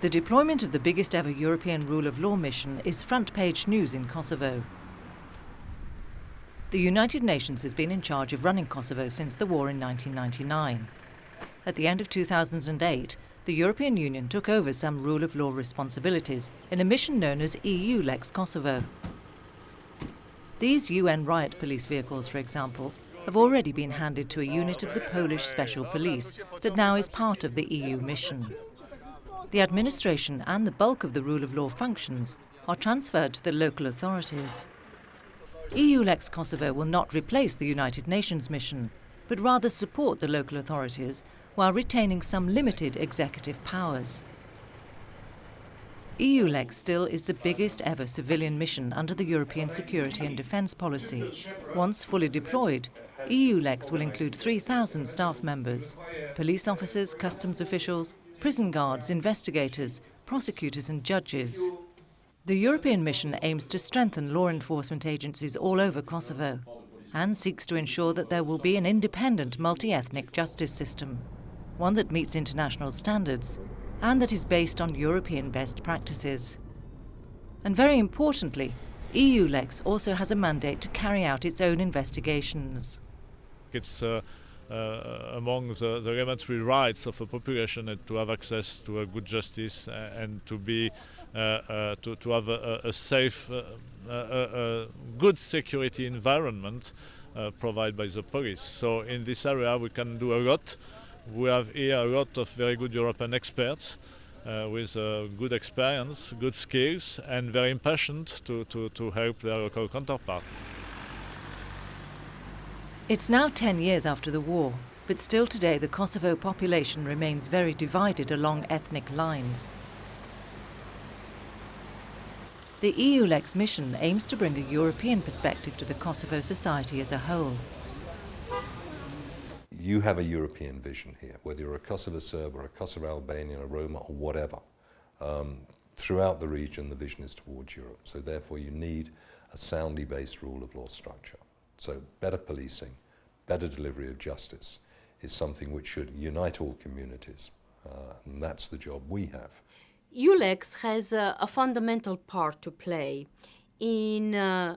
The deployment of the biggest ever European rule of law mission is front-page news in Kosovo. The United Nations has been in charge of running Kosovo since the war in 1999. At the end of 2008, the European Union took over some rule of law responsibilities in a mission known as Eulex Kosovo. These UN riot police vehicles, for example, have already been handed to a unit of the Polish Special Police that now is part of the EU mission. The administration and the bulk of the rule of law functions are transferred to the local authorities. Eulex Kosovo will not replace the United Nations mission, but rather support the local authorities while retaining some limited executive powers. Eulex still is the biggest ever civilian mission under the European security and defence policy. Once fully deployed, Eulex will include 3,000 staff members, police officers, customs officials, prison guards, investigators, prosecutors and judges. The European mission aims to strengthen law enforcement agencies all over Kosovo and seeks to ensure that there will be an independent multi-ethnic justice system, one that meets international standards and that is based on European best practices. And very importantly, Eulex also has a mandate to carry out its own investigations. It's among the elementary rights of a population to have access to a good justice and to be to have a safe, good security environment provided by the police. So in this area we can do a lot. We have here a lot of very good European experts with good experience, good skills, and very impassioned to help their local counterparts. It's now 10 years after the war, but still today the Kosovo population remains very divided along ethnic lines. The Eulex mission aims to bring a European perspective to the Kosovo society as a whole. You have a European vision here, whether you're a Kosovo Serb or a Kosovo Albanian, a Roma or whatever. Throughout the region, the vision is towards Europe. So therefore you need a soundly based rule of law structure. So better policing, better delivery of justice is something which should unite all communities. And that's the job we have. Eulex has a fundamental part to play in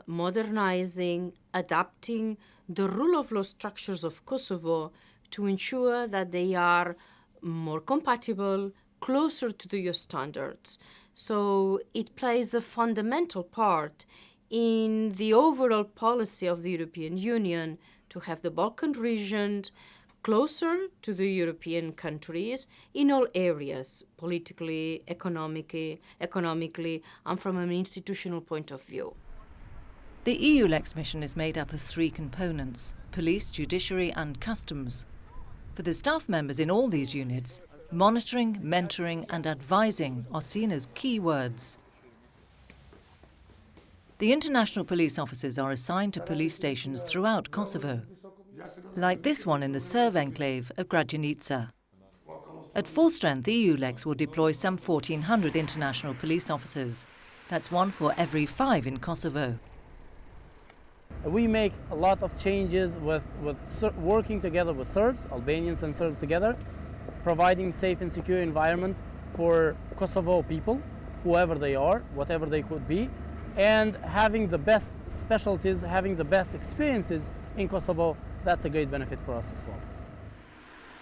modernizing, adapting the rule of law structures of Kosovo to ensure that they are more compatible, closer to the EU standards. So it plays a fundamental part in the overall policy of the European Union to have the Balkan region closer to the European countries in all areas, politically, economically, and from an institutional point of view. The Eulex mission is made up of 3 components: police, judiciary and customs. For the staff members in all these units, monitoring, mentoring and advising are seen as key words. The international police officers are assigned to police stations throughout Kosovo, like this one in the Serb enclave of Građanica. At full strength, Eulex will deploy some 1,400 international police officers. That's 1 for every 5 in Kosovo. We make a lot of changes with working together with Serbs, Albanians and Serbs together, providing safe and secure environment for Kosovo people, whoever they are, whatever they could be, and having the best specialties, having the best experiences in Kosovo. That's a great benefit for us as well.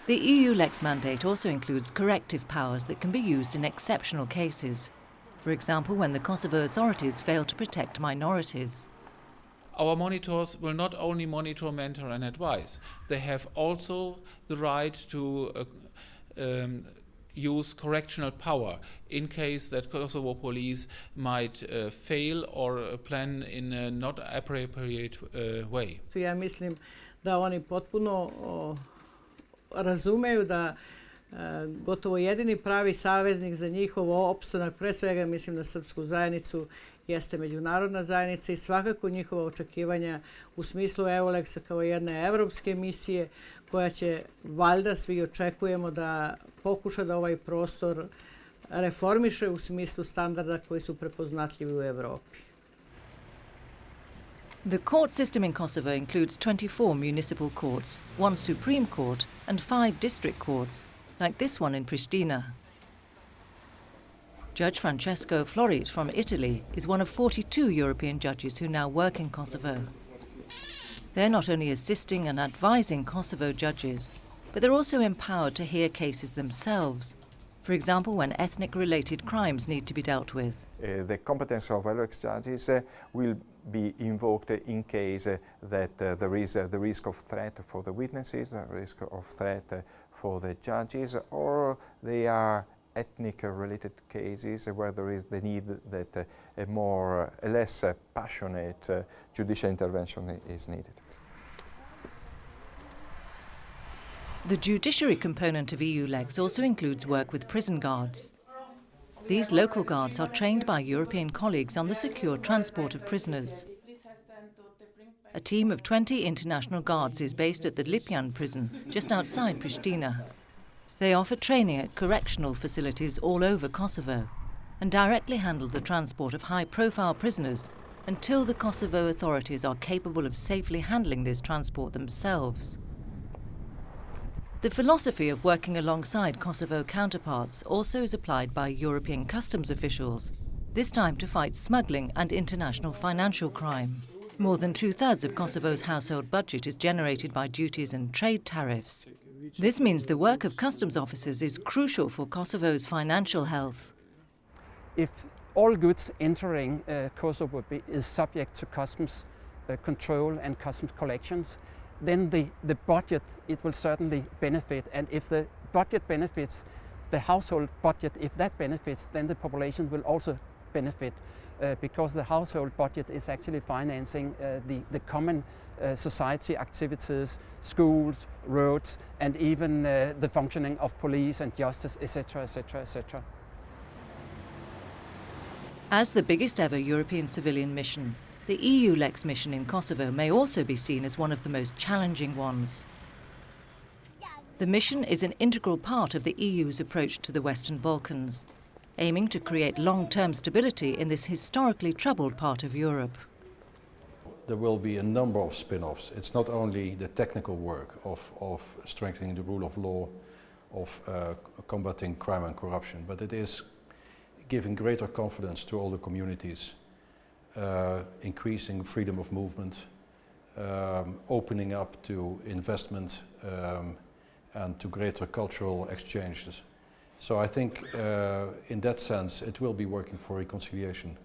The Eulex mandate also includes corrective powers that can be used in exceptional cases. For example, when the Kosovo authorities fail to protect minorities. Our monitors will not only monitor, mentor and advise. They have also the right to use correctional power in case that Kosovo police might fail or plan in a not appropriate way. Ja mislim da oni potpuno razumeju da gotovo jedini pravi saveznik za njihov opstanak, pre svega mislim na srpsku zajednicu, jeste međunarodna zajednica i svakako njihova očekivanja u smislu Eulexa kao jedne evropske misije koja će, valjda svi očekujemo, da pokuša da ovaj prostor reformiše u smislu standarda koji su prepoznatljivi u Evropi. The court system in Kosovo includes 24 municipal courts, 1 Supreme Court and 5 district courts, like this one in Pristina. Judge Francesco Florit from Italy is one of 42 European judges who now work in Kosovo. They're not only assisting and advising Kosovo judges, but they're also empowered to hear cases themselves. For example, when ethnic-related crimes need to be dealt with. The competence of Eulex judges will be invoked in case that there is the risk of threat for the witnesses, the risk of threat for the judges, or they are ethnic-related cases where there is the need that a less passionate judicial intervention is needed. The judiciary component of EULEX also includes work with prison guards. These local guards are trained by European colleagues on the secure transport of prisoners. A team of 20 international guards is based at the Lipjan prison, just outside Pristina. They offer training at correctional facilities all over Kosovo and directly handle the transport of high-profile prisoners until the Kosovo authorities are capable of safely handling this transport themselves. The philosophy of working alongside Kosovo counterparts also is applied by European customs officials, this time to fight smuggling and international financial crime. More than two-thirds of Kosovo's household budget is generated by duties and trade tariffs. This means the work of customs officers is crucial for Kosovo's financial health. If all goods entering Kosovo is subject to customs control and customs collections, then the budget, it will certainly benefit. And if the budget benefits, the household budget, if that benefits, then the population will also benefit because the household budget is actually financing the common society activities, schools, roads, and even the functioning of police and justice, etc., etc., etc. As the biggest ever European civilian mission, the EULEX mission in Kosovo may also be seen as one of the most challenging ones. The mission is an integral part of the EU's approach to the Western Balkans, aiming to create long-term stability in this historically troubled part of Europe. There will be a number of spin-offs. It's not only the technical work of strengthening the rule of law, of combating crime and corruption, but it is giving greater confidence to all the communities, increasing freedom of movement, opening up to investment and to greater cultural exchanges. So I think in that sense it will be working for reconciliation.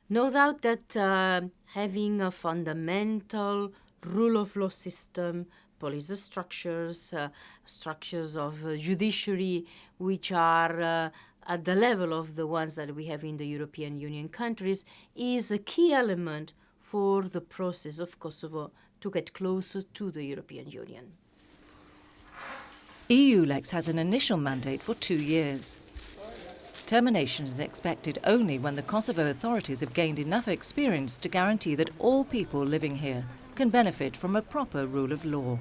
No doubt that having a fundamental rule of law system, police structures, structures of judiciary which are at the level of the ones that we have in the European Union countries is a key element for the process of Kosovo to get closer to the European Union. EULEX has an initial mandate for 2 years. Termination is expected only when the Kosovo authorities have gained enough experience to guarantee that all people living here can benefit from a proper rule of law.